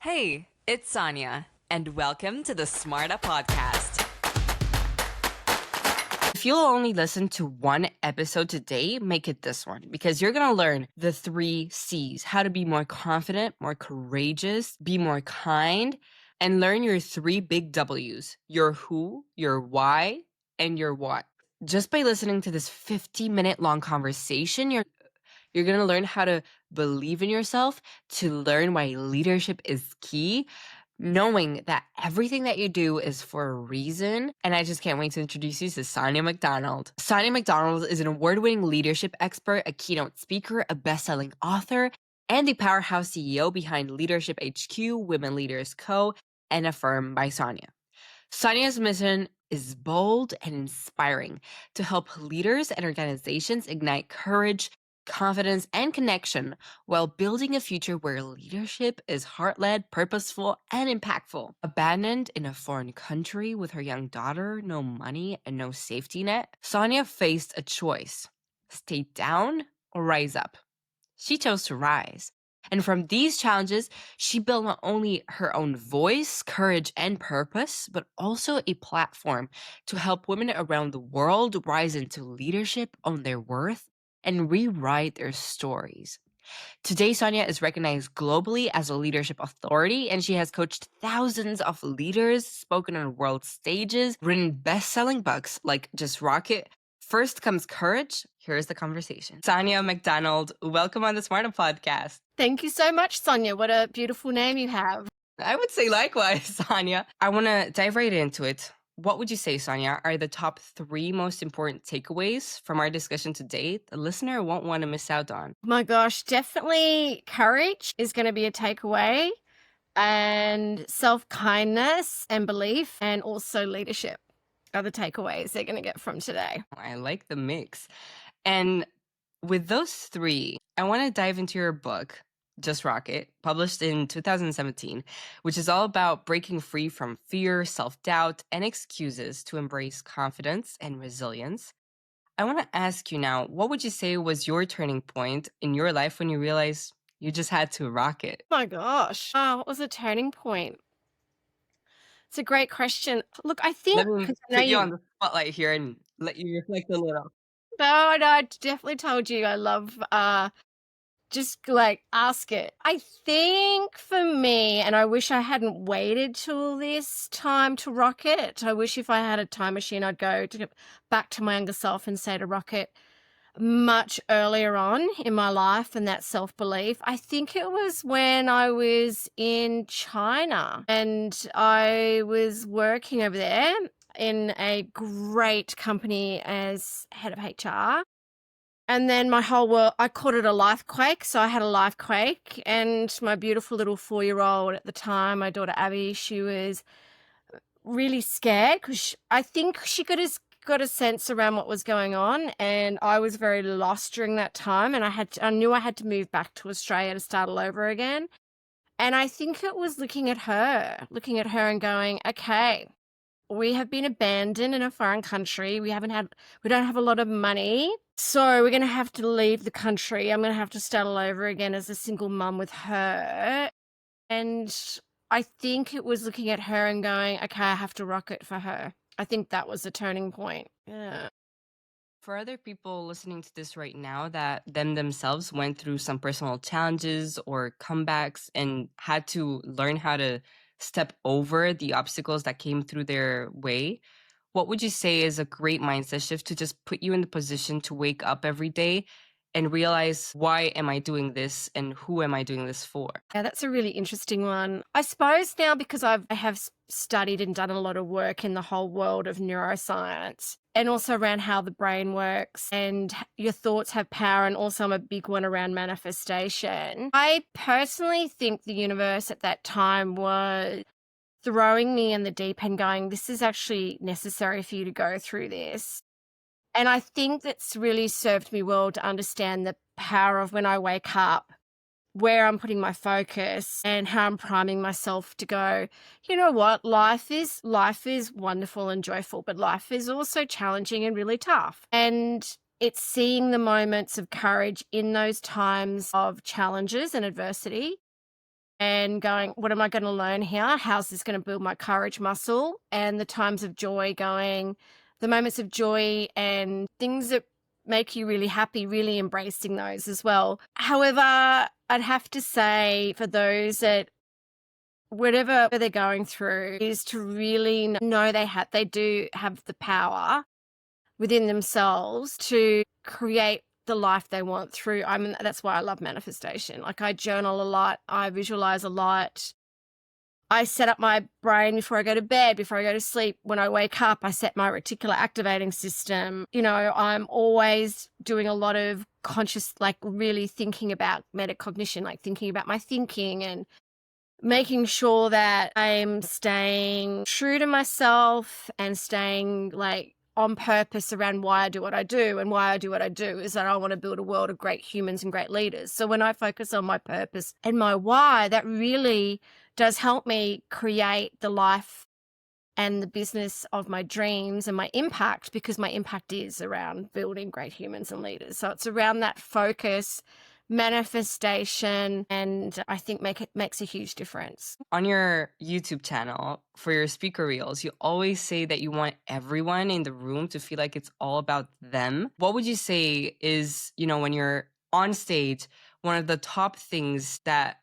Hey, it's Sonia, and welcome to the Smarta Podcast. If you'll only listen to one episode today, make it this one, because you're going to learn the 3 C's: how to be more confident, more courageous, be more kind, and learn your 3 big W's: your who, your why, and your what. Just by listening to this 50-minute long conversation, you're going to learn how to believe in yourself, to learn why leadership is key, knowing that everything that you do is for a reason. And I just can't wait to introduce you to Sonia McDonald. Sonia McDonald is an award-winning leadership expert, a keynote speaker, a best-selling author, and the powerhouse CEO behind Leadership HQ, Women Leaders Co., and Affirm by Sonia. Sonia's mission is bold and inspiring to help leaders and organizations ignite courage, confidence, and connection while building a future where leadership is heart-led, purposeful, and impactful. Abandoned in a foreign country with her young daughter, no money, and no safety net, Sonia faced a choice: stay down or rise up. She chose to rise. And from these challenges, she built not only her own voice, courage, and purpose, but also a platform to help women around the world rise into leadership, own their worth, and rewrite their stories. Today, Sonia is recognized globally as a leadership authority, and she has coached thousands of leaders, spoken on world stages, written best-selling books like Just Rock It. First comes courage. Here's the conversation. Sonia McDonald, welcome on the Smarter Podcast. Thank you so much, Sonia. What a beautiful name you have. I would say likewise, Sonia. I want to dive right into it. What would you say, Sonia, are the top 3 most important takeaways from our discussion today the listener won't want to miss out on? Oh my gosh, definitely courage is going to be a takeaway, and self-kindness and belief, and also leadership are the takeaways they're going to get from today. I like the mix. And with those 3, I want to dive into your book, Just Rock It, published in 2017, which is all about breaking free from fear, self-doubt, and excuses to embrace confidence and resilience. I want to ask you now, what would you say was your turning point in your life when you realized you just had to rock it? Oh my gosh. What was a turning point? It's a great question. Look, I think Let me 'cause I know put you on you. the spotlight here and let you reflect a little. No, I definitely told you I love just like ask it. I think for me, and I wish I hadn't waited till this time to rock it. I wish if I had a time machine, I'd go back to my younger self and say to rock it much earlier on in my life, and that self-belief. I think it was when I was in China and I was working over there in a great company as head of HR. And then my whole world, I called it a life quake. So I had a life quake, and my beautiful little 4-year-old at the time, my daughter Abby, she was really scared because I think she got a sense around what was going on. And I was very lost during that time. And I knew I had to move back to Australia to start all over again. And I think it was looking at her and going, okay, we have been abandoned in a foreign country. We don't have a lot of money. So we're going to have to leave the country. I'm going to have to start all over again as a single mum with her. And I think it was looking at her and going, okay, I have to rock it for her. I think that was the turning point. Yeah. For other people listening to this right now that themselves went through some personal challenges or comebacks and had to learn how to step over the obstacles that came through their way, what would you say is a great mindset shift to just put you in the position to wake up every day and realize, why am I doing this and who am I doing this for? Yeah, that's a really interesting one. I suppose now, because I have studied and done a lot of work in the whole world of neuroscience and also around how the brain works and your thoughts have power, and also I'm a big one around manifestation. I personally think the universe at that time was throwing me in the deep end going, this is actually necessary for you to go through this. And I think that's really served me well to understand the power of when I wake up, where I'm putting my focus and how I'm priming myself to go, you know what, life is wonderful and joyful, but life is also challenging and really tough. And it's seeing the moments of courage in those times of challenges and adversity and going, what am I going to learn here? How's this going to build my courage muscle? And the times of joy going, the moments of joy and things that make you really happy, really embracing those as well. However, I'd have to say for those that whatever they're going through is to really know they do have the power within themselves to create the life they want through. I mean, that's why I love manifestation. Like, I journal a lot, I visualize a lot. I set up my brain before I go to bed, before I go to sleep. When I wake up, I set my reticular activating system. You know, I'm always doing a lot of conscious, like really thinking about metacognition, like thinking about my thinking and making sure that I'm staying true to myself and staying like on purpose around why I do what I do. And why I do what I do is that I want to build a world of great humans and great leaders. So when I focus on my purpose and my why, that really does help me create the life and the business of my dreams and my impact, because my impact is around building great humans and leaders. So it's around that focus, manifestation, and I think makes a huge difference. On your YouTube channel, for your speaker reels, you always say that you want everyone in the room to feel like it's all about them. What would you say is, when you're on stage, one of the top things that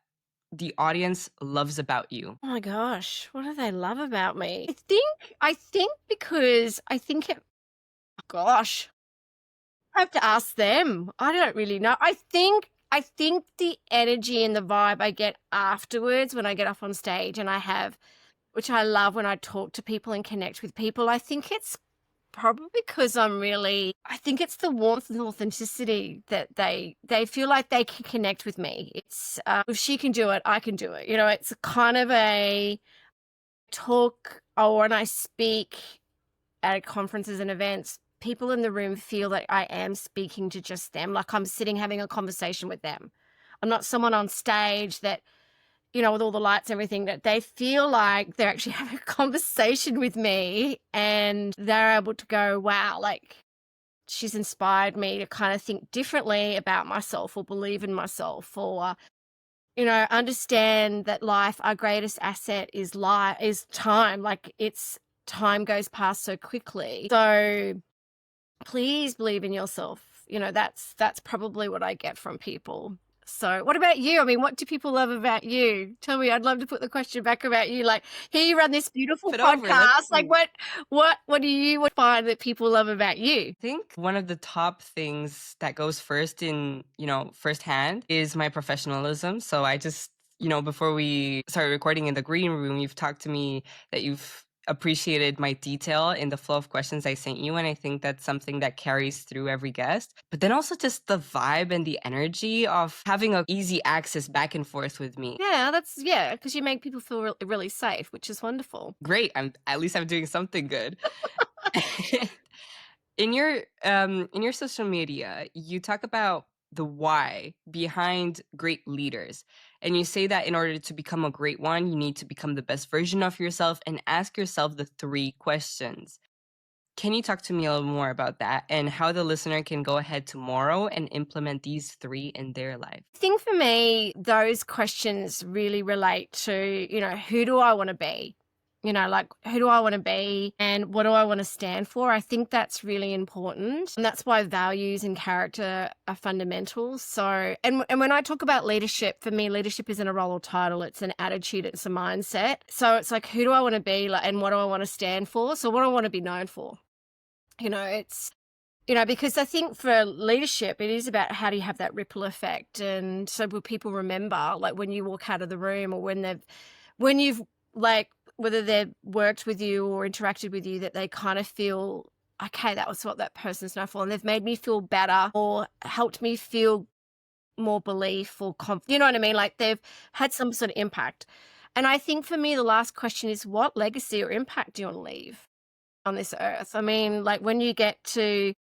the audience loves about you? Oh my gosh, what do they love about me? I think because I think it, gosh, I have to ask them. I don't really know. I think the energy and the vibe I get afterwards when I get up on stage and which I love when I talk to people and connect with people, I think it's probably because I think it's the warmth and authenticity that they feel like they can connect with me. It's, if she can do it, I can do it. You know, it's kind of a talk, or when I speak at conferences and events, people in the room feel that I am speaking to just them, like I'm sitting having a conversation with them. I'm not someone on stage that, with all the lights and everything, that they feel like they're actually having a conversation with me and they're able to go, wow, like she's inspired me to kind of think differently about myself or believe in myself, or, understand that life, our greatest asset is time. Like time goes past so quickly. So please believe in yourself. That's probably what I get from people. So what about you? I mean, what do people love about you? Tell me. I'd love to put the question back about you. Like, here you run this beautiful podcast. Like, what do you find that people love about you? I think one of the top things that goes first in, firsthand is my professionalism. So I just, before we started recording in the green room, you've talked to me that you've appreciated my detail in the flow of questions I sent you. And I think that's something that carries through every guest. But then also just the vibe and the energy of having an easy access back and forth with me. Yeah, because you make people feel really safe, which is wonderful. Great. At least I'm doing something good. In your social media, you talk about the why behind great leaders. And you say that in order to become a great one, you need to become the best version of yourself and ask yourself the 3 questions. Can you talk to me a little more about that and how the listener can go ahead tomorrow and implement these 3 in their life? I think for me, those questions really relate to, who do I want to be? Like, who do I want to be and what do I want to stand for? I think that's really important. And that's why values and character are fundamental. So, and when I talk about leadership, for me, leadership isn't a role or title. It's an attitude. It's a mindset. So it's like, who do I want to be, and what do I want to stand for? So what do I want to be known for? It's, because I think for leadership, it is about how do you have that ripple effect. And so will people remember, like, when you walk out of the room, or when you've, like, whether they've worked with you or interacted with you, that they kind of feel, okay, that was what that person's known for. And they've made me feel better or helped me feel more belief or confidence. You know what I mean? Like, they've had some sort of impact. And I think for me, the last question is, what legacy or impact do you want to leave on this earth? I mean, like, when you get to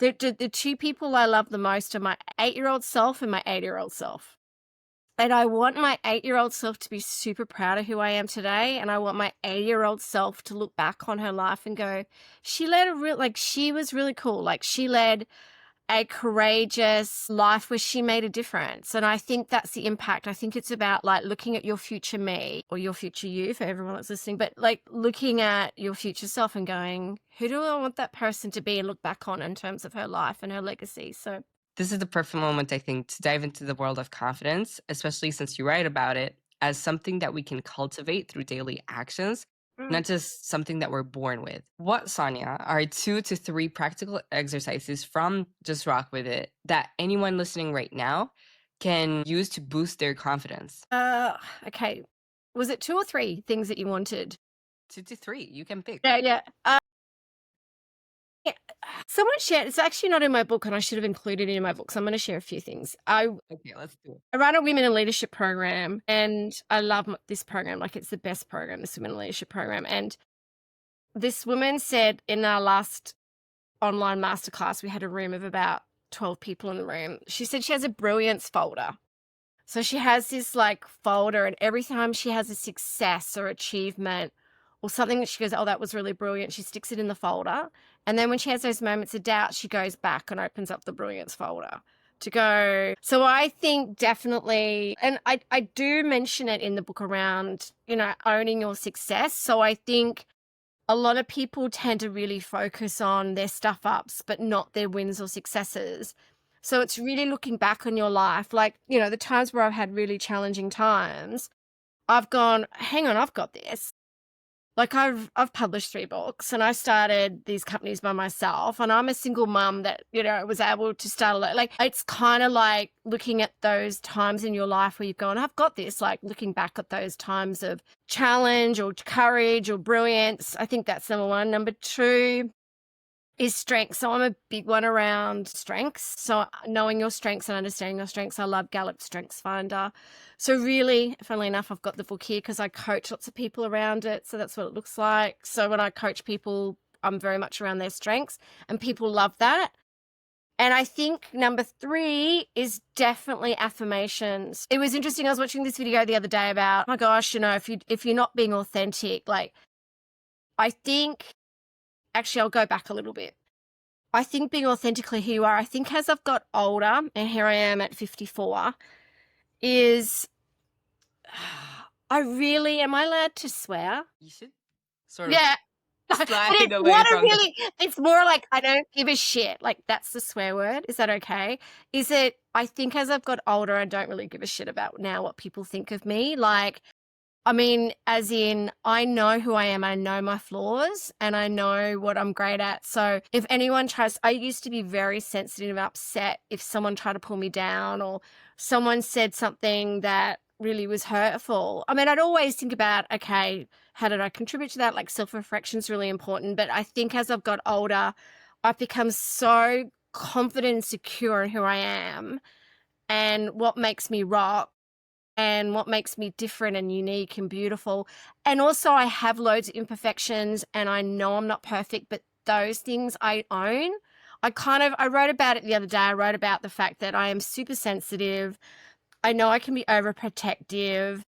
the 2 people I love the most are my 8-year-old self and my 8-year-old self. And I want my 8-year-old self to be super proud of who I am today. And I want my 80-year-old self to look back on her life and go, she was really cool. Like, she led a courageous life where she made a difference. And I think that's the impact. I think it's about like looking at your future me or your future you for everyone that's listening, but like looking at your future self and going, who do I want that person to be and look back on in terms of her life and her legacy? So This is the perfect moment, I think, to dive into the world of confidence, especially since you write about it as something that we can cultivate through daily actions, mm. not just something that we're born with. What, Sonia, are 2 to 3 practical exercises from Just Rock With It that anyone listening right now can use to boost their confidence? Okay. Was it 2 or 3 things that you wanted? 2 to 3, you can pick. Yeah, yeah. Yeah, someone shared it's actually not in my book, and I should have included it in my book, so I'm gonna share a few things. Okay, let's do it. I run a women in leadership program, and I love this program, like, it's the best program, this women in leadership program, and this woman said in our last online masterclass, we had a room of about 12 people in the room. She said she has a brilliance folder. So she has this like folder, and every time she has a success or achievement or something that she goes, oh, that was really brilliant, she sticks it in the folder. And then when she has those moments of doubt, she goes back and opens up the brilliance folder to go. So I think definitely, and I do mention it in the book around, owning your success. So I think a lot of people tend to really focus on their stuff ups, but not their wins or successes. So it's really looking back on your life, like, the times where I've had really challenging times, I've gone, hang on, I've got this. Like I've published 3 books and I started these companies by myself, and I'm a single mum that, was able to start like it's kind of like looking at those times in your life where you've gone, I've got this, like looking back at those times of challenge or courage or brilliance. I think that's number 1. Number 2 is strengths. So I'm a big one around strengths. So knowing your strengths and understanding your strengths. I love Gallup's Strengths Finder. So really, funnily enough, I've got the book here because I coach lots of people around it. So that's what it looks like. So when I coach people, I'm very much around their strengths, and people love that. And I think number 3 is definitely affirmations. It was interesting. I was watching this video the other day about, oh my gosh, if you're not being authentic, like I think, actually, I'll go back a little bit. I think being authentically who you are, I think as I've got older, and here I am at 54, is am I allowed to swear? You should sort of Yeah. But slide away from the. it's more like I don't give a shit. Like that's the swear word. Is that okay? I think as I've got older, I don't really give a shit about now what people think of me. Like, I mean, as in, I know who I am. I know my flaws and I know what I'm great at. So if anyone I used to be very sensitive and upset if someone tried to pull me down or someone said something that really was hurtful. I mean, I'd always think about, okay, how did I contribute to that? Like self-reflection is really important. But I think as I've got older, I've become so confident and secure in who I am and what makes me rock and what makes me different and unique and beautiful. And also I have loads of imperfections and I know I'm not perfect, but those things I own. I wrote about it the other day. I wrote about the fact that I am super sensitive. I know I can be overprotective.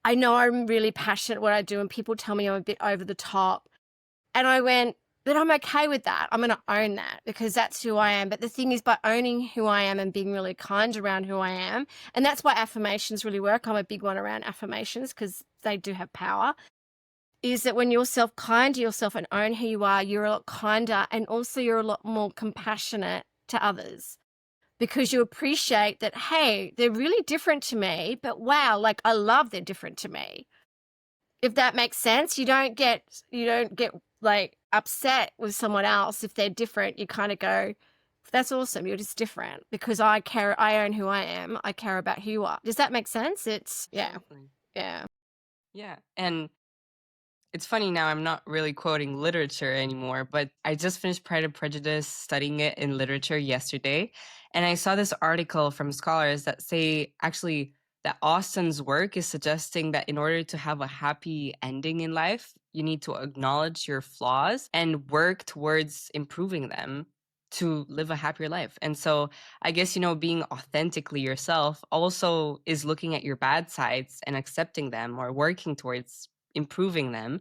I know I'm really passionate at what I do, and people tell me I'm a bit over the top. And I went, but I'm okay with that. I'm going to own that because that's who I am. But the thing is, by owning who I am and being really kind around who I am, and that's why affirmations really work. I'm a big one around affirmations because they do have power. Is that when you're kind to yourself and own who you are, you're a lot kinder, and also you're a lot more compassionate to others because you appreciate that, hey, they're really different to me, but wow, like I love they're different to me. If that makes sense, you don't get like upset with someone else if they're different. You kind of go, that's awesome. You're just different because I own who I am. I care about who you are. Does that make sense? Yeah. Absolutely. Yeah. Yeah. And it's funny now, I'm not really quoting literature anymore, but I just finished Pride and Prejudice studying it in literature yesterday. And I saw this article from scholars that say actually that Austen's work is suggesting that in order to have a happy ending in life, you need to acknowledge your flaws and work towards improving them to live a happier life. And so I guess, being authentically yourself also is looking at your bad sides and accepting them or working towards improving them.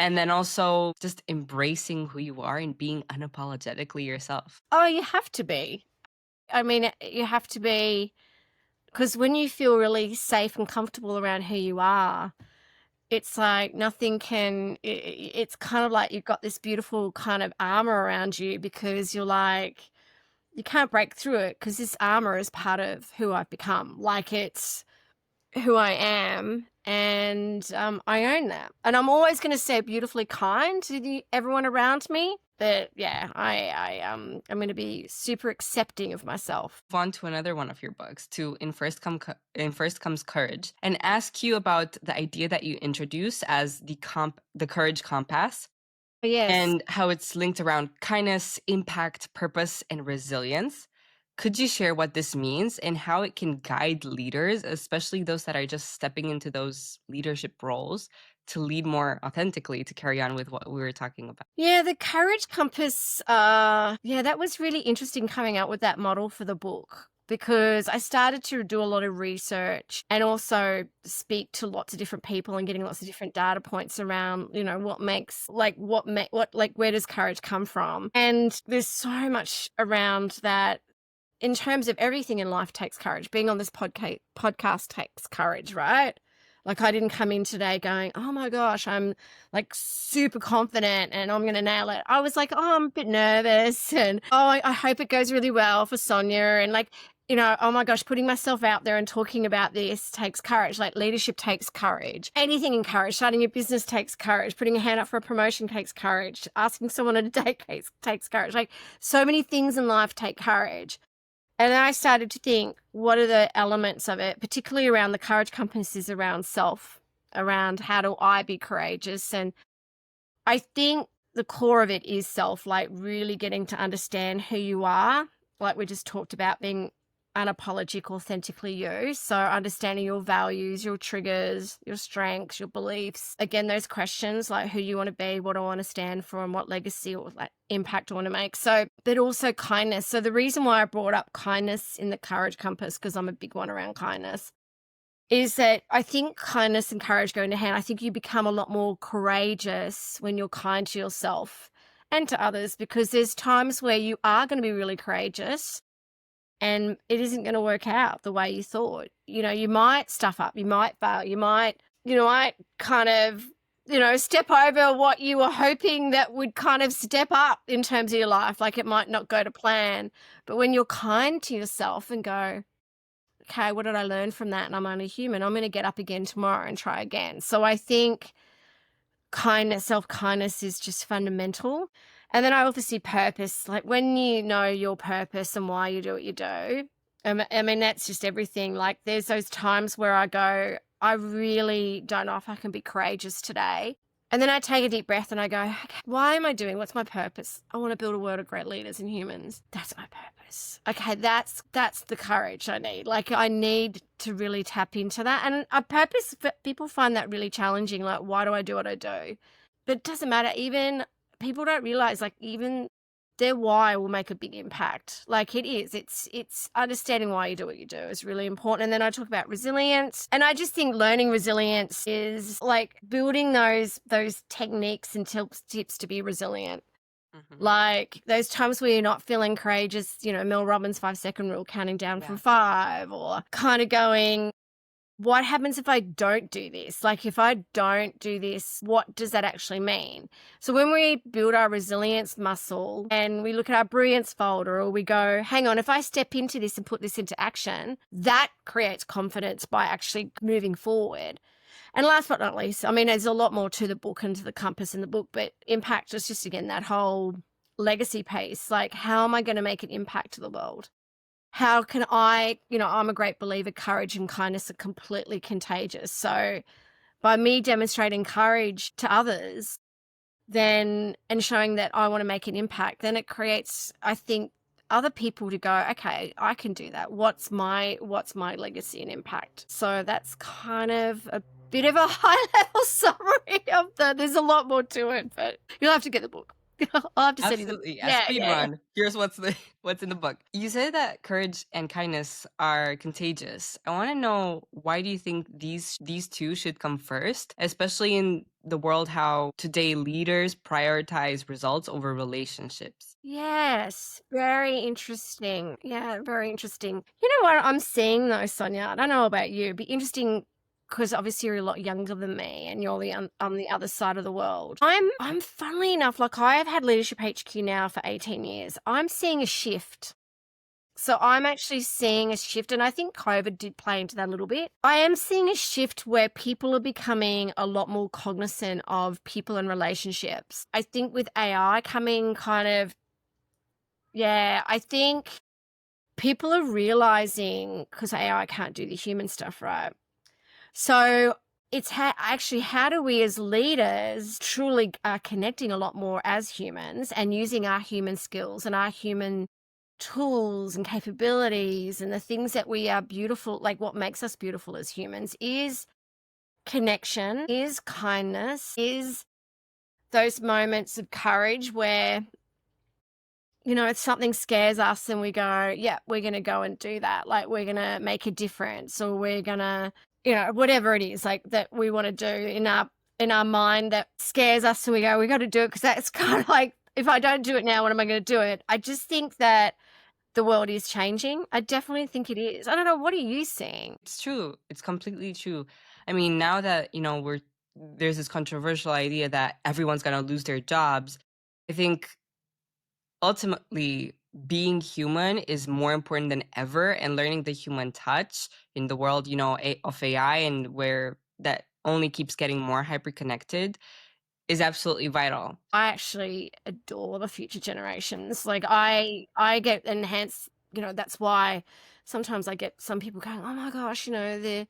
And then also just embracing who you are and being unapologetically yourself. Oh, you have to be. I mean, you have to be, because when you feel really safe and comfortable around who you are, it's like nothing can, it's kind of like you've got this beautiful kind of armor around you, because you're like, you can't break through it, because this armor is part of who I've become. Like, it's who I am, and I own that. And I'm always going to stay beautifully kind to everyone around me. But yeah, I'm going to be super accepting of myself. Move on to another one of your books, to In First Comes Courage, and ask you about the idea that you introduce as the courage compass, Yes. and how it's linked around kindness, impact, purpose, and resilience. Could you share what this means and how it can guide leaders, especially those that are just stepping into those leadership roles, to lead more authentically, to carry on with what we were talking about? Yeah, the courage compass, that was really interesting coming up with that model for the book, because I started to do a lot of research and also speak to lots of different people and getting lots of different data points around, what makes, where does courage come from? And there's so much around that. In terms of everything in life takes courage. Being on this podcast takes courage, right? Like, I didn't come in today going, oh my gosh, I'm like super confident and I'm going to nail it. I was like, oh, I'm a bit nervous, and I hope it goes really well for Sonia. And like, oh my gosh, putting myself out there and talking about this takes courage. Like, leadership takes courage. Anything in courage. Starting your business takes courage. Putting a hand up for a promotion takes courage. Asking someone on a date takes courage. Like, so many things in life take courage. And then I started to think, what are the elements of it, particularly around the courage compasses, around self, around how do I be courageous? And I think the core of it is self, like really getting to understand who you are, like we just talked about, being unapologetic, authentically you. So understanding your values, your triggers, your strengths, your beliefs. Again, those questions like who you want to be, what I want to stand for, and what legacy or like impact I want to make. So, but also kindness. So the reason why I brought up kindness in the courage compass, because I'm a big one around kindness, is that I think kindness and courage go into hand. I think you become a lot more courageous when you're kind to yourself and to others, because there's times where you are going to be really courageous and it isn't going to work out the way you thought. You might stuff up, you might fail, you might kind of, step over what you were hoping that would kind of step up in terms of your life. Like, it might not go to plan. But when you're kind to yourself and go, okay, what did I learn from that? And I'm only human. I'm going to get up again tomorrow and try again. So I think kindness, self-kindness is just fundamental. And then I also see purpose. Like, when you know your purpose and why you do what you do, I mean, that's just everything. Like, there's those times where I go, I really don't know if I can be courageous today. And then I take a deep breath and I go, okay, why am I doing? What's my purpose? I want to build a world of great leaders and humans. That's my purpose. Okay, that's the courage I need. Like, I need to really tap into that. And a purpose, people find that really challenging. Like, why do I do what I do? But it doesn't matter. Even people don't realize, like, even their why will make a big impact. Like, it is. It's understanding why you do what you do is really important. And then I talk about resilience. And I just think learning resilience is like building those techniques and tips to be resilient. Mm-hmm. Like, those times where you're not feeling courageous, Mel Robbins' 5-second rule, counting down from 5, or kind of going, what happens if I don't do this? Like, if I don't do this, what does that actually mean? So when we build our resilience muscle and we look at our brilliance folder, or we go, hang on, if I step into this and put this into action, that creates confidence by actually moving forward. And last but not least, I mean, there's a lot more to the book and to the compass in the book, but impact is just, again, that whole legacy piece. Like, how am I going to make an impact to the world? How can I, I'm a great believer, courage and kindness are completely contagious. So by me demonstrating courage to others, then, and showing that I want to make an impact, then it creates, I think, other people to go, okay, I can do that. What's my legacy and impact? So that's kind of a bit of a high level summary of there's a lot more to it, but you'll have to get the book. I'll have to send you the Absolutely. A yeah, speed yeah. run. Here's what's the what's in the book. You say that courage and kindness are contagious. I want to know, why do you think these two should come first, especially in the world how today leaders prioritize results over relationships? Yes, very interesting. Yeah, very interesting. You know what I'm seeing though, Sonia? I don't know about you. It'd be interesting because obviously you're a lot younger than me, and you're on the other side of the world. I'm funnily enough, like I've had Leadership HQ now for 18 years. I'm seeing a shift. So I'm actually seeing a shift, and I think COVID did play into that a little bit. I am seeing a shift where people are becoming a lot more cognizant of people and relationships. I think with AI coming kind of, yeah, I think people are realizing, because AI can't do the human stuff, right? So it's actually, how do we as leaders truly are connecting a lot more as humans and using our human skills and our human tools and capabilities and the things that we are beautiful, like what makes us beautiful as humans is connection, is kindness, is those moments of courage where, if something scares us and we go, yeah, we're going to go and do that. Like we're going to make a difference, or we're going to, whatever it is like that we want to do in our mind that scares us. And we go, we got to do it. Cause that's kind of like, if I don't do it now, when am I going to do it? I just think that the world is changing. I definitely think it is. I don't know. What are you seeing? It's true. It's completely true. I mean, now that, there's this controversial idea that everyone's going to lose their jobs, I think ultimately being human is more important than ever, and learning the human touch in the world, of AI, and where that only keeps getting more hyper connected, is absolutely vital. I actually adore the future generations. Like I get enhanced, that's why sometimes I get some people going, oh my gosh, the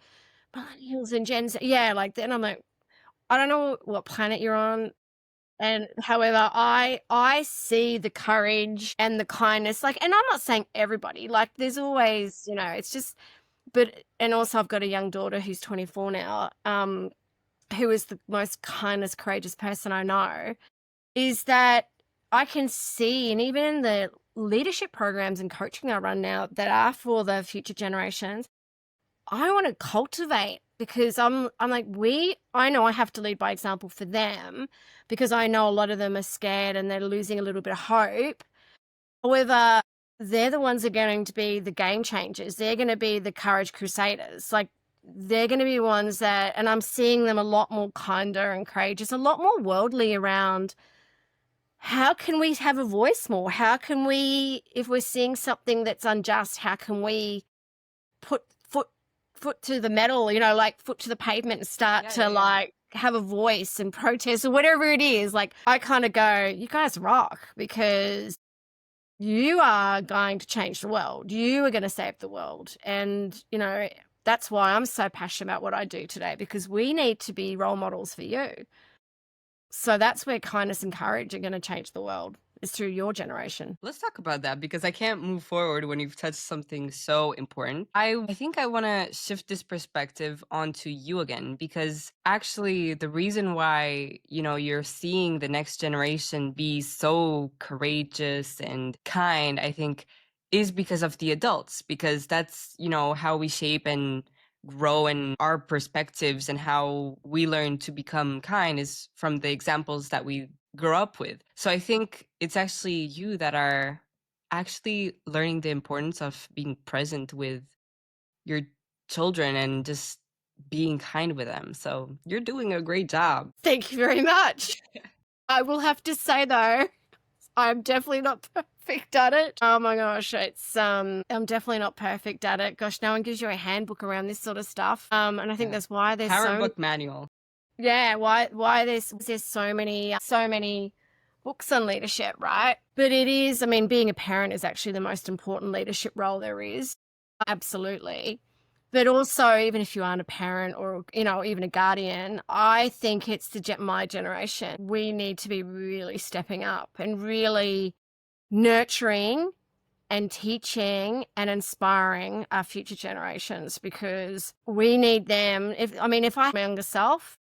millennials and Gen Z. Yeah, like then I'm like, I don't know what planet you're on. And however, I see the courage and the kindness, like, and I'm not saying everybody, like there's always, it's just, and also I've got a young daughter who's 24 now, who is the most kindest, courageous person I know, is that I can see, and even in the leadership programs and coaching I run now that are for the future generations, I want to cultivate, because I'm like, I know I have to lead by example for them, because I know a lot of them are scared and they're losing a little bit of hope. However, they're the ones that are going to be the game changers. They're going to be the courage crusaders. Like they're going to be ones that, and I'm seeing them a lot more kinder and courageous, a lot more worldly around how can we have a voice more? How can we, if we're seeing something that's unjust, how can we put foot to the metal, like foot to the pavement, and start to like have a voice and protest or whatever it is. Like I kind of go, you guys rock, because you are going to change the world. You are going to save the world. And, that's why I'm so passionate about what I do today, because we need to be role models for you. So that's where kindness and courage are going to change the world, is through your generation. Let's talk about that, because I can't move forward when you've touched something so important. I think I want to shift this perspective onto you again, because actually the reason why, you're seeing the next generation be so courageous and kind, I think, is because of the adults, because that's, how we shape and grow, and our perspectives and how we learn to become kind is from the examples that we grow up with. So I think it's actually you that are actually learning the importance of being present with your children and just being kind with them. So you're doing a great job. Thank you very much. I will have to say though, I'm definitely not perfect at it. Oh my gosh, I'm definitely not perfect at it. Gosh, no one gives you a handbook around this sort of stuff. And I think that's why there's Power book manual. yeah, why there's so many books on leadership, right? But it is, I mean, being a parent is actually the most important leadership role there is. Absolutely. But also, even if you aren't a parent or, even a guardian, I think it's my generation. We need to be really stepping up and really nurturing and teaching and inspiring our future generations, because we need them. If I had my younger self,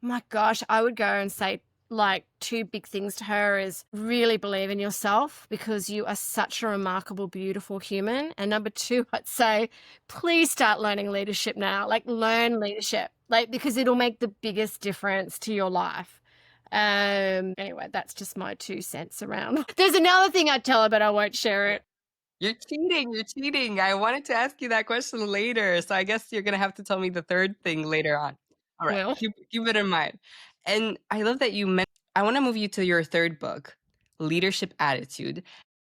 my gosh, I would go and say, like 2 big things to her is really believe in yourself because you are such a remarkable, beautiful human. And number 2, I'd say, please start learning leadership now. Like learn leadership, like because it'll make the biggest difference to your life. Anyway, that's just my 2 cents around. There's another thing I'd tell her, but I won't share it. You're cheating. You're cheating. I wanted to ask you that question later. So I guess you're going to have to tell me the third thing later on. All right. Well, Keep it in mind. And I love that you mentioned, I want to move you to your third book, Leadership Attitude,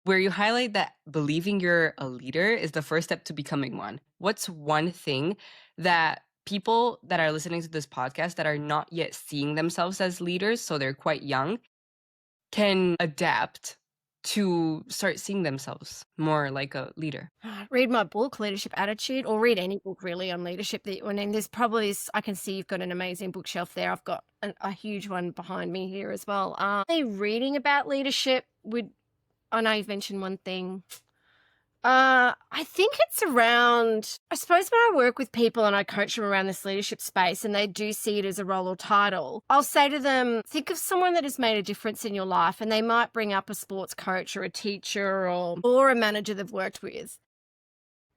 where you highlight that believing you're a leader is the first step to becoming one. What's one thing that people that are listening to this podcast that are not yet seeing themselves as leaders, so they're quite young, can adapt to start seeing themselves more like a leader? read my book, Leadership Attitude, or read any book really on leadership. And there's probably, I can see you've got an amazing bookshelf there. I've got a huge one behind me here as well. Reading about leadership would, I know you've mentioned one thing. I think it's around, I suppose when I work with people and I coach them around this leadership space and they do see it as a role or title, I'll say to them, think of someone that has made a difference in your life, and they might bring up a sports coach or a teacher or a manager they've worked with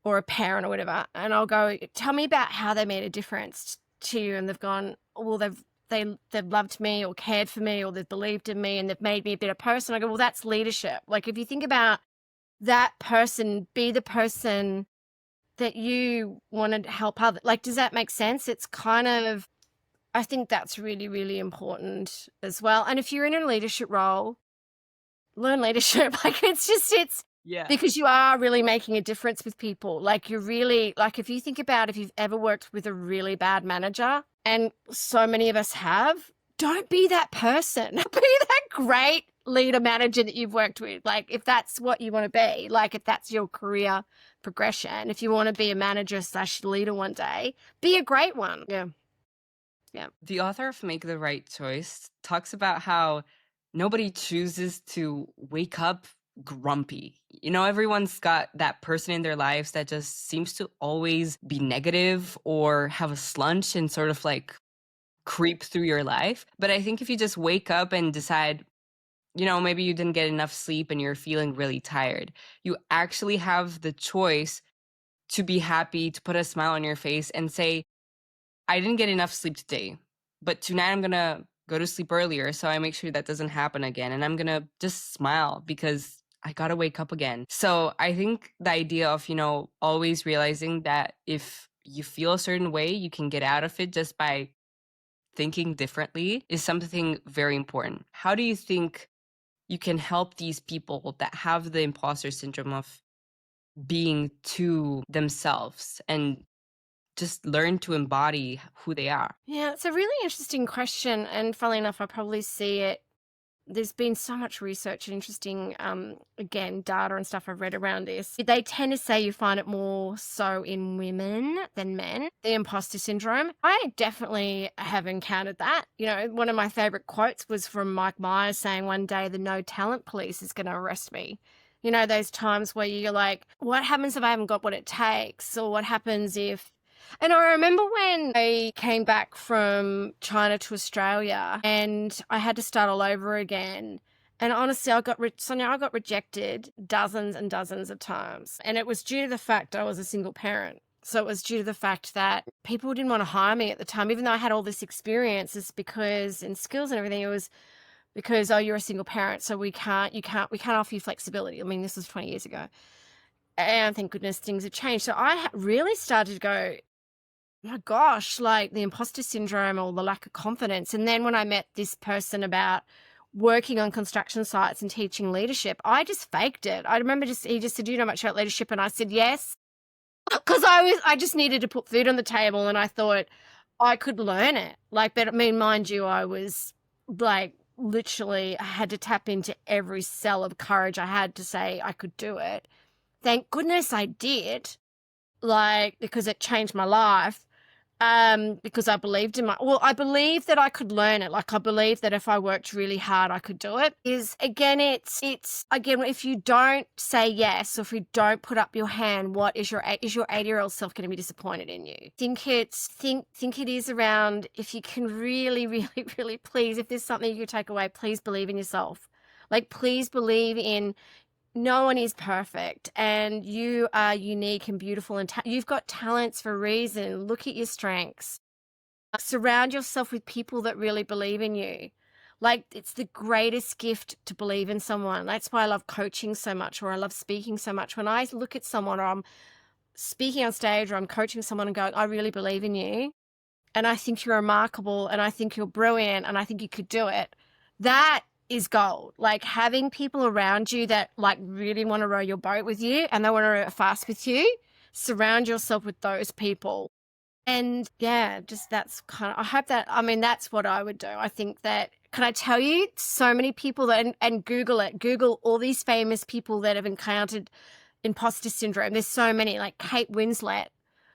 or a parent or whatever. And I'll go, tell me about how they made a difference to you. And they've gone, well, they've loved me or cared for me or they've believed in me and they've made me a better person. I go, well, that's leadership. Like if you think about that person, be the person that you want to help others. Like, does that make sense? It's kind of, I think that's really, really important as well. And if you're in a leadership role, learn leadership. Like it's Yeah. because you are really making a difference with people. Like you're really, like if you think about if you've ever worked with a really bad manager, and so many of us have, don't be that person. Be that great leader manager that you've worked with. Like if that's what you want to be, like if that's your career progression, if you want to be a manager / leader one day, be a great one. Yeah. The author of Make the Right Choice talks about how nobody chooses to wake up grumpy. You know, everyone's got that person in their lives that just seems to always be negative or have a slunch and sort of like creep through your life. But I think if you just wake up and decide, you know, maybe you didn't get enough sleep and you're feeling really tired, you actually have the choice to be happy, to put a smile on your face and say, I didn't get enough sleep today, but tonight I'm going to go to sleep earlier so I make sure that doesn't happen again. And I'm going to just smile because I got to wake up again. So I think the idea of, you know, always realizing that if you feel a certain way, you can get out of it just by thinking differently is something very important. How do you think you can help these people that have the imposter syndrome of being to themselves and just learn to embody who they are? Yeah, it's a really interesting question. And funnily enough, I probably see it. There's been so much research and interesting, again, data and stuff I've read around this. They tend to say you find it more so in women than men, the imposter syndrome. I definitely have encountered that. You know, one of my favorite quotes was from Mike Myers saying one day the no talent police is going to arrest me. You know, those times where you're like, what happens if I haven't got what it takes? Or what happens if... And I remember when I came back from China to Australia and I had to start all over again. And honestly, I got rejected dozens and dozens of times. And it was due to the fact I was a single parent. So it was due to the fact that people didn't want to hire me at the time, even though I had all this experience, is because in skills and everything, it was because, oh, you're a single parent, so we can't offer you flexibility. I mean, this was 20 years ago. And thank goodness things have changed. So I really started to go, my gosh, like the imposter syndrome or the lack of confidence. And then when I met this person about working on construction sites and teaching leadership, I just faked it. I remember he just said, do you know much about leadership? And I said, yes, because I just needed to put food on the table and I thought I could learn it. Like, but I mean, mind you, I was like, literally, I had to tap into every cell of courage I had to say I could do it. Thank goodness I did, like, because it changed my life. because I believed in I believe that I could learn it. Like, I believe that if I worked really hard, I could do it. Is again, it's again, if you don't say yes, or if you don't put up your hand, what is your 80-year-old self going to be disappointed in you? Think it is around, if you can really, really, really, please, if there's something you could take away, please believe in yourself. Like, please believe in, no one is perfect, and you are unique and beautiful, and you've got talents for a reason. Look at your strengths. Surround yourself with people that really believe in you. Like, it's the greatest gift to believe in someone. That's why I love coaching so much, or I love speaking so much. When I look at someone, or I'm speaking on stage, or I'm coaching someone and going, I really believe in you, and I think you're remarkable, and I think you're brilliant, and I think you could do it. That is gold. Like, having people around you that like really want to row your boat with you, and they want to row it fast with you. Surround yourself with those people. And yeah, just that's kind of, I hope that, I mean, that's what I would do. I think that, can I tell you, so many people that, and Google it, Google all these famous people that have encountered imposter syndrome. There's so many, like Kate Winslet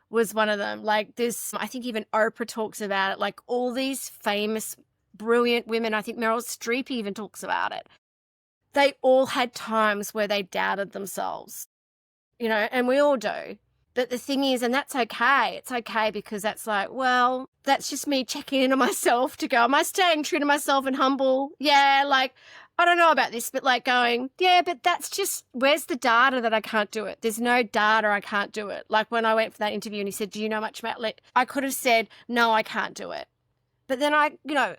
was one of them. Like, there's, I think even Oprah talks about it, like all these famous, brilliant women. I think Meryl Streep even talks about it. They all had times where they doubted themselves, and we all do. But the thing is, and that's okay. It's okay, because that's like, well, that's just me checking in on myself to go, am I staying true to myself and humble? Yeah, like, I don't know about this, but like going, yeah, but that's just, where's the data that I can't do it? There's no data, I can't do it. Like, when I went for that interview and he said, do you know much about lit? I could have said, no, I can't do it. But then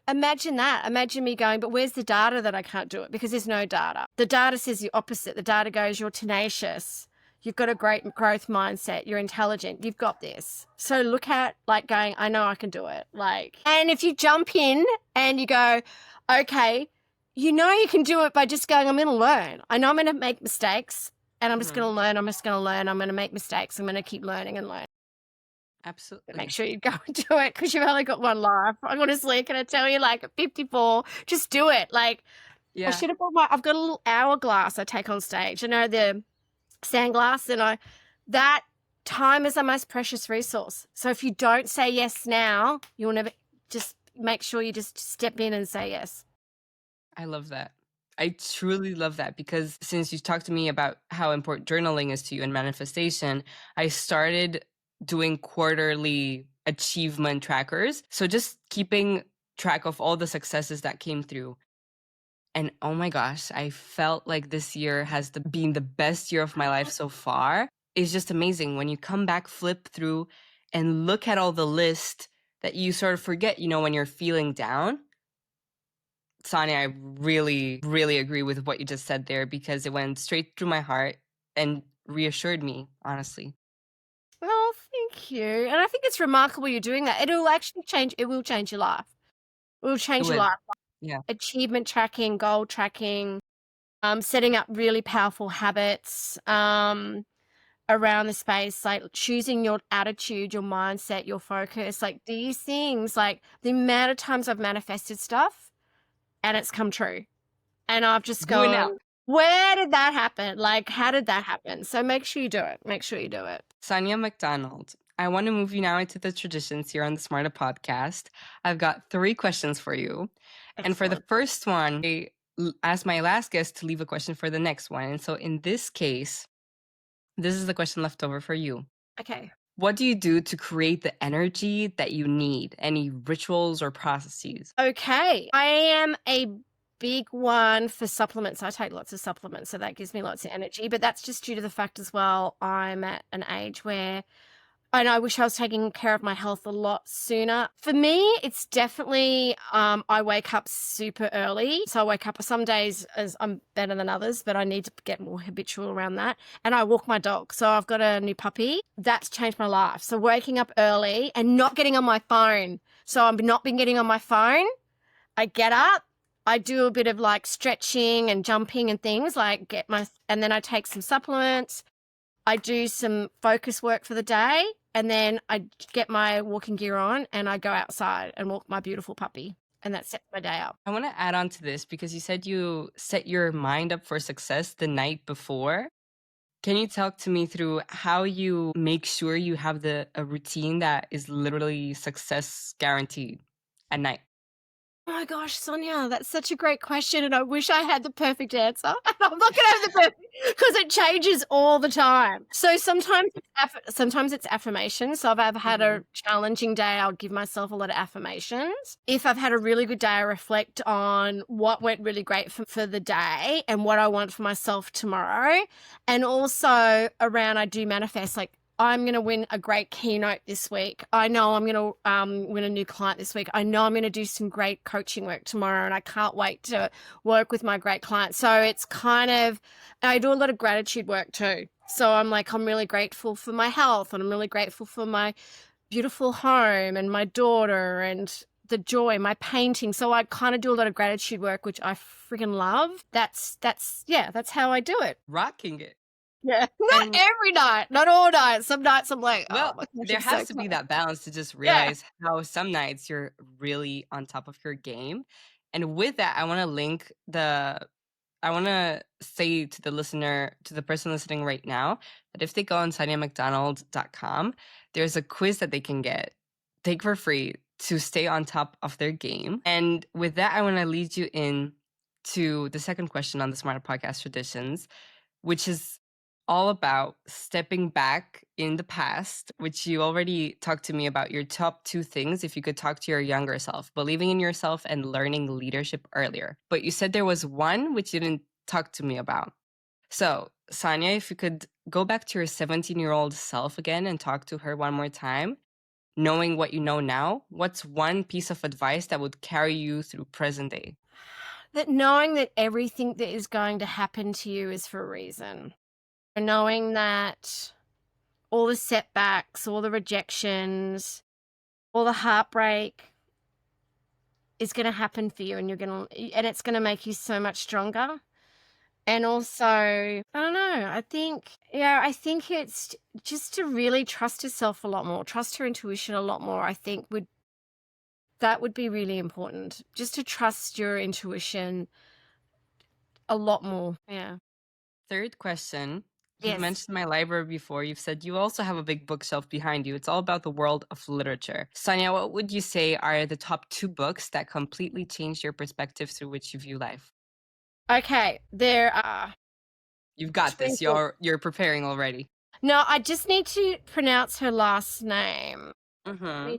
imagine that. Imagine me going, but where's the data that I can't do it? Because there's no data. The data says the opposite. The data goes, you're tenacious. You've got a great growth mindset. You're intelligent. You've got this. So look at like going, I know I can do it. Like, and if you jump in and you go, okay, you can do it by just going, I'm going to learn. I know I'm going to make mistakes, and I'm just going to learn. I'm just going to learn. I'm going to make mistakes. I'm going to keep learning and learning. Absolutely. Make sure you go and do it, because you've only got one life. Honestly, can I tell you, like, at 54, just do it. Like, Yeah. I should have bought I've got a little hourglass I take on stage. I know the sandglass, and that time is our most precious resource. So if you don't say yes now, you'll never, just make sure you just step in and say yes. I love that. I truly love that, because since you talked to me about how important journaling is to you and manifestation, I started doing quarterly achievement trackers. So just keeping track of all the successes that came through. And oh my gosh, I felt like this year has been the best year of my life so far. It's just amazing when you come back, flip through, and look at all the list that you sort of forget, when you're feeling down. Sonia, I really, really agree with what you just said there, because it went straight through my heart and reassured me, honestly. Oh, thank you. And I think it's remarkable you're doing that. It will change your life. It will change your life. Yeah. Achievement tracking, goal tracking, setting up really powerful habits around the space, like choosing your attitude, your mindset, your focus, like these things, like the amount of times I've manifested stuff and it's come true. And I've just Do it now. gone, where did that happen? Like, how did that happen? So make sure you do it. Make sure you do it. Sonia McDonald, I want to move you now into the traditions here on the Smarter podcast. I've got 3 questions for you. Excellent. And for the first one, I asked my last guest to leave a question for the next one. And so in this case, this is the question left over for you. Okay. What do you do to create the energy that you need? Any rituals or processes? Okay. I am a big one for supplements. I take lots of supplements, so that gives me lots of energy. But that's just due to the fact as well, I'm at an age where, and I wish I was taking care of my health a lot sooner. For me, it's definitely, I wake up super early. So I wake up some days as I'm better than others, but I need to get more habitual around that. And I walk my dog. So I've got a new puppy. That's changed my life. So waking up early and not getting on my phone. So I've not been getting on my phone. I get up. I do a bit of like stretching and jumping and things, like and then I take some supplements. I do some focus work for the day, and then I get my walking gear on and I go outside and walk my beautiful puppy, and that sets my day up. I want to add on to this, because you said you set your mind up for success the night before. Can you talk to me through how you make sure you have a routine that is literally success guaranteed at night? Oh my gosh, Sonia, that's such a great question, and I wish I had the perfect answer. And I'm not gonna have the perfect because it changes all the time. So sometimes it's affirmations. So if I've had a Mhm. challenging day, I'll give myself a lot of affirmations. If I've had a really good day, I reflect on what went really great for the day and what I want for myself tomorrow. And also around I do manifest like I'm going to win a great keynote this week. I know I'm going to win a new client this week. I know I'm going to do some great coaching work tomorrow, and I can't wait to work with my great clients. So it's kind of, I do a lot of gratitude work too. So I'm like, I'm really grateful for my health, and I'm really grateful for my beautiful home and my daughter and the joy, my painting. So I kind of do a lot of gratitude work, which I freaking love. That's how I do it. Rocking it. Yeah. Not And every night, not all nights. Some nights I'm like, oh well, my gosh, there I'm so has to be tired. that balance to just Yeah. realize how some nights you're really on top of your game. And with that, I want to say to the listener, to the person listening right now, that if they go on soniamcdonald.com, there's a quiz that they can take for free to stay on top of their game. And with that, I want to lead you in to the second question on the Smarter Podcast Traditions, which is all about stepping back in the past, which you already talked to me about your top two things if you could talk to your younger self, believing in yourself and learning leadership earlier. But you said there was one which you didn't talk to me about. So, Sonia, if you could go back to your 17-year-old self again and talk to her one more time, knowing what you know now, what's one piece of advice that would carry you through present day? That knowing that everything that is going to happen to you is for a reason. Knowing that all the setbacks, all the rejections, all the heartbreak is going to happen for you, and it's going to make you so much stronger. And also, I don't know, I think it's just to really trust yourself a lot more, trust your intuition a lot more, I think that would be really important. Just to trust your intuition a lot more. Yeah. Third question. You've Yes. mentioned my library before. You've said you also have a big bookshelf behind you. It's all about the world of literature. Sonia, what would you say are the top two books that completely changed your perspective through which you view life? Okay, there are You've got three this. books. You're preparing already. No, I just need to pronounce her last name. Mm-hmm.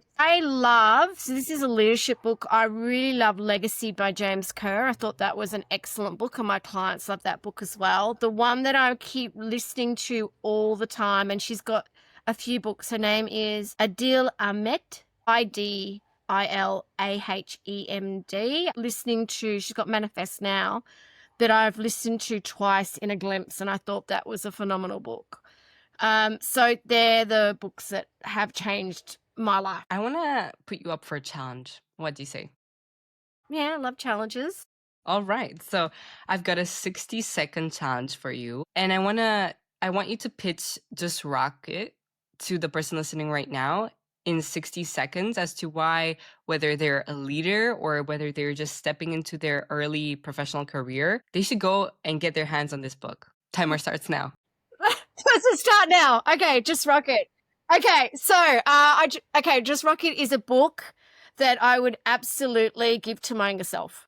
So this is a leadership book. I really love Legacy by James Kerr. I thought that was an excellent book, and my clients love that book as well. The one that I keep listening to all the time, and she's got a few books. Her name is Adil Ahmed, Idilahemd. She's got Manifest Now, that I've listened to twice in a glimpse, and I thought that was a phenomenal book. So they're the books that have changed my life. I want to put you up for a challenge. What do you say? Yeah, I love challenges. All right. So I've got a 60-second challenge for you. And I want you to pitch Just Rock It to the person listening right now in 60 seconds as to why, whether they're a leader or whether they're just stepping into their early professional career, they should go and get their hands on this book. Timer starts now. Let's start now. Okay, Just Rock It. Okay, so Just Rock It is a book that I would absolutely give to my younger self.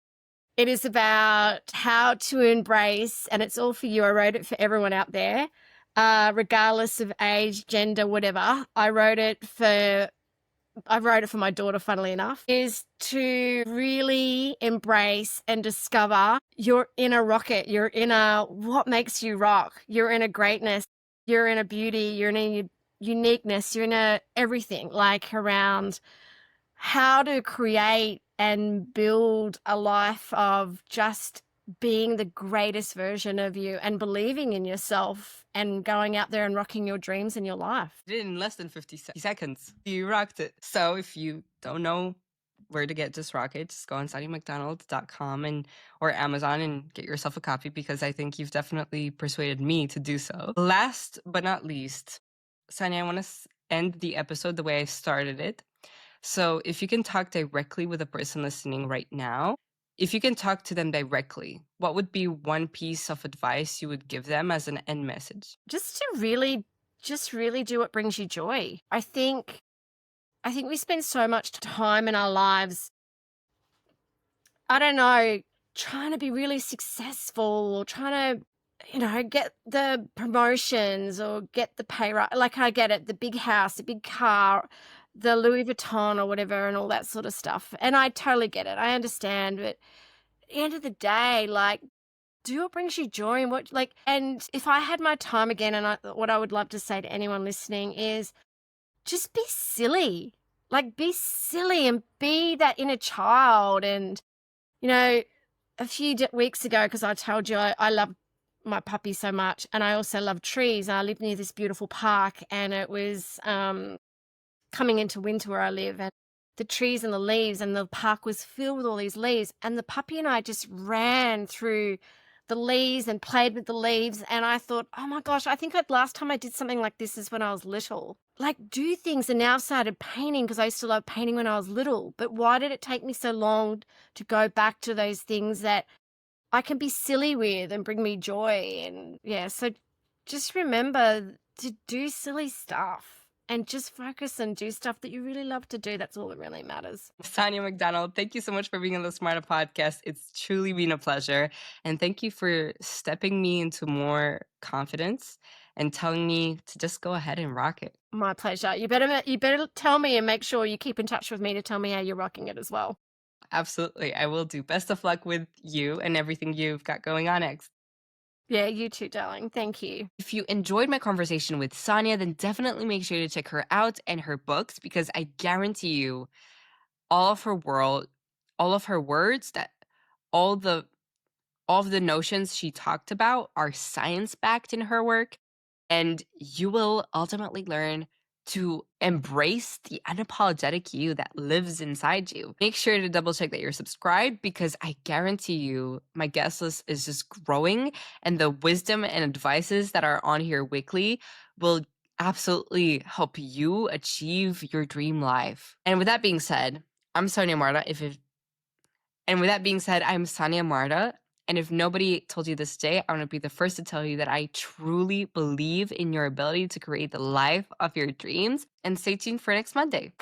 It is about how to embrace, and it's all for you. I wrote it for everyone out there, regardless of age, gender, whatever. I wrote it for my daughter, funnily enough, is to really embrace and discover your inner rocket, your inner what makes you rock, your inner greatness, your inner beauty, your inner uniqueness, your inner everything, like around how to create and build a life of just being the greatest version of you and believing in yourself and going out there and rocking your dreams in your life. Did it in less than 50 seconds. You rocked it. So if you don't know where to get Just Rock It, just go on SoniaMcDonald.com or Amazon and get yourself a copy, because I think you've definitely persuaded me to do so. Last but not least, Sonia, I want to end the episode the way I started it. So if you can talk directly with the person listening right now, If you can talk to them directly, what would be one piece of advice you would give them as an end message? Just really do what brings you joy. I think we spend so much time in our lives, I don't know, trying to be really successful or trying to, get the promotions or get the pay rise. Like, I get it, the big house, the big car, the Louis Vuitton or whatever, and all that sort of stuff. And I totally get it. I understand. But at the end of the day, like, do what brings you joy and and if I had my time again, what I would love to say to anyone listening is just be silly. Like, be silly and be that inner child. And, you know, a few weeks ago, because I told you I love my puppy so much, and I also love trees. I live near this beautiful park, and it was coming into winter where I live, and the trees and the leaves and the park was filled with all these leaves, and the puppy and I just ran through the leaves and played with the leaves. And I thought, oh my gosh, I think last time I did something like this is when I was little. Like, do things. And now I've started painting because I used to love painting when I was little. But why did it take me so long to go back to those things that I can be silly with and bring me joy? And yeah, so just remember to do silly stuff and just focus and do stuff that you really love to do. That's all that really matters. Sonia McDonald, thank you so much for being on the Smarter Podcast. It's truly been a pleasure. And thank you for stepping me into more confidence and telling me to just go ahead and rock it. My pleasure. You better tell me and make sure you keep in touch with me to tell me how you're rocking it as well. Absolutely. I will do. Best of luck with you and everything you've got going on next. Yeah, you too, darling. Thank you. If you enjoyed my conversation with Sonia, then definitely make sure to check her out and her books, because I guarantee you all of her all of her words, that all the all of the notions she talked about are science backed in her work, and you will ultimately learn to embrace the unapologetic you that lives inside you. Make sure to double check that you're subscribed, because I guarantee you my guest list is just growing, and the wisdom and advices that are on here weekly will absolutely help you achieve your dream life. And with that being said, I'm Sonia Marta. I'm Sonia Marta. And if nobody told you this today, I want to be the first to tell you that I truly believe in your ability to create the life of your dreams. And stay tuned for next Monday.